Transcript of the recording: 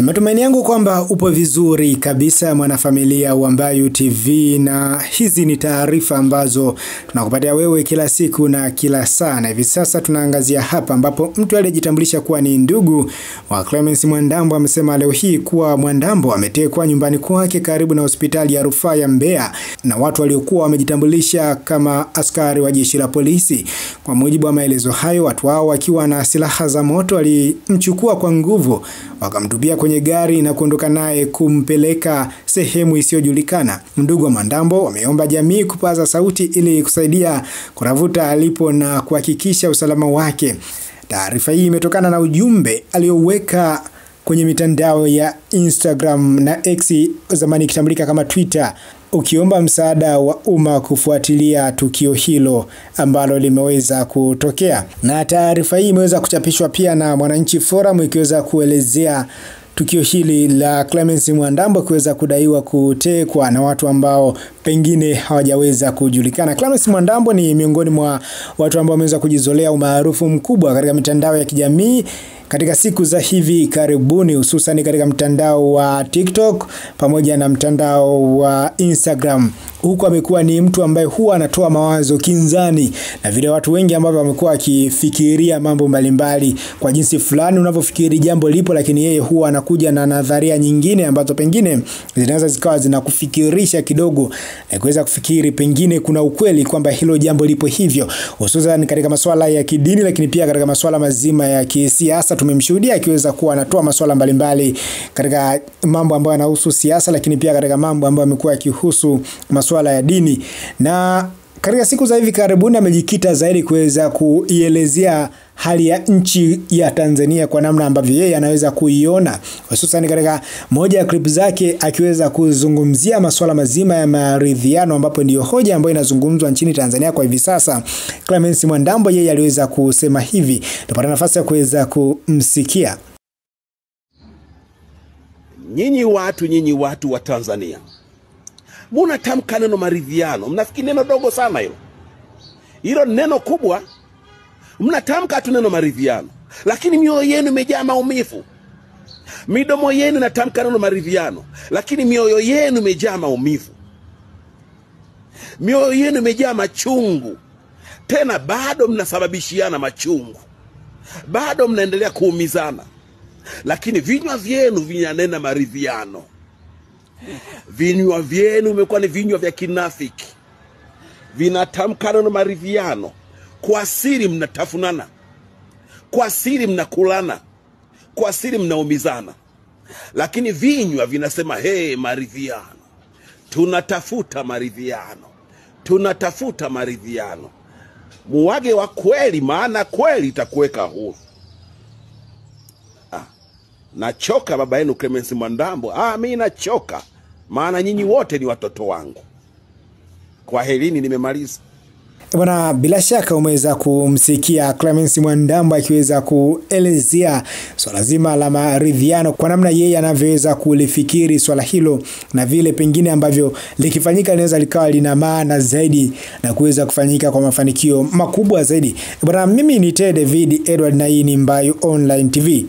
Matumaini yangu kwamba upo vizuri kabisa mwanafamilia wa Mbayu TV, na hizi ni taarifa ambazo tunakupatia wewe kila siku na kila saa. Na hivi sasa tunaangazia hapa ambapo mtu aliyejitambulisha kuwa ni ndugu wa Clemence Mwandambo amesema leo hii kuwa Mwandambo ametekwa nyumbani kwake karibu na hospitali ya rufaa ya Mbeya na watu waliokuwa wamejitambulisha kama askari wa jeshi la polisi. Kwa mujibu wa maelezo hayo, watu hao wakiwa na silaha za moto walimchukua kwa nguvu, wakamtupia kwenye gari na kuondoka naye kumpeleka sehemu isiyojulikana. Ndugu wa Mwandambo wameomba jamii kupaza sauti ili kusaidia kutafuta alipo na kuhakikisha usalama wake. Taarifa hii imetokana na ujumbe alioweka kwenye mitandao ya Instagram na X, zamani ikitambulika kama Twitter, ukiomba msaada wa umma kufuatilia tukio hilo ambalo limeweza kutokea. Na taarifa hii imeweza kuchapishwa pia na Mwananchi Forum ikiweza kuelezea tukio hili la Clemence Mwandambo kuweza kudaiwa kutekwa na watu ambao pengine hawajaweza kujulikana. Clemence Mwandambo ni miongoni mwa watu ambao wameweza kujizolea umaarufu mkubwa katika mitandao ya kijamii katika siku za hivi karibuni, hususan katika mtandao wa TikTok pamoja na mtandao wa Instagram. Huko amekuwa ni mtu ambaye huwa anatoa mawazo kinzani na vile watu wengi ambao wamekuwa wakifikiria mambo mbalimbali kwa jinsi fulani unavyofikiri jambo lipo, lakini yeye huwa anakuja na nadharia nyingine ambazo pengine zinaweza zikawa zinakufikirisha kidogo na kuweza kufikiri pengine kuna ukweli kwamba hilo jambo lipo hivyo, hususan katika masuala ya kidini, lakini pia katika masuala mazima ya kisiasa. Tumemshuhudia akiweza kuwa anatoa masuala mbalimbali katika mambo ambayo yanahusu siasa, lakini pia katika mambo ambayo yamekuwa yakihusu masuala ya dini. Na katika siku za hivi karibuni amejikita zaidi kuweza kuielezea hali ya nchi ya Tanzania kwa namna ambavyo yeye anaweza kuiona, hususan katika moja ya clip zake akiweza kuzungumzia masuala mazima ya maridhiano, ambapo ndiyo hoja ambayo inazungumzwa nchini Tanzania kwa hivi sasa. Clemence Mwandambo yeye aliweza kusema hivi, tupata nafasi ya kuweza kumsikia. Nyinyi watu wa Tanzania, mnatamka neno maridhiano, mnafikiri neno dogo sana hilo. Hilo neno kubwa. Mnatamka tu neno maridhiano, lakini mioyo yenu imejaa maumivu. Midomo yenu inatamka neno maridhiano, lakini mioyo yenu imejaa maumivu. Mioyo yenu imejaa machungu. Tena bado mnasababishiana machungu. Bado mnaendelea kuumizana. Lakini vinywa vyenu vinanena maridhiano. Vinywa vyenu imekuwa ni vinywa vya kinafiki. Vinatamka neno maridhiano. Kwa siri mnatafunana, kwa siri mnakulana, kwa siri mnaumizana. Lakini vinywa vinasema maridhiano. Tunatafuta maridhiano. Tunatafuta maridhiano. Muwage wa kweli, maana kweli itakuweka huru. Nachoka baba yenu Clemence Mwandambo. Mimi nachoka, maana nyinyi wote ni watoto wangu. Kwa helini nimemaliza. Bwana, bila shaka umeweza kumsikia Clemence Mwandambo akiweza kuelezea swala zima la maridhiano kwa namna yeye anavyoweza kulifikiri swala hilo, na vile pengine ambavyo likifanyika linaweza likawa lina maana zaidi na kuweza kufanyika kwa mafanikio makubwa zaidi. Bwana, mimi ni David Edward na hii ni Mbayu Online TV.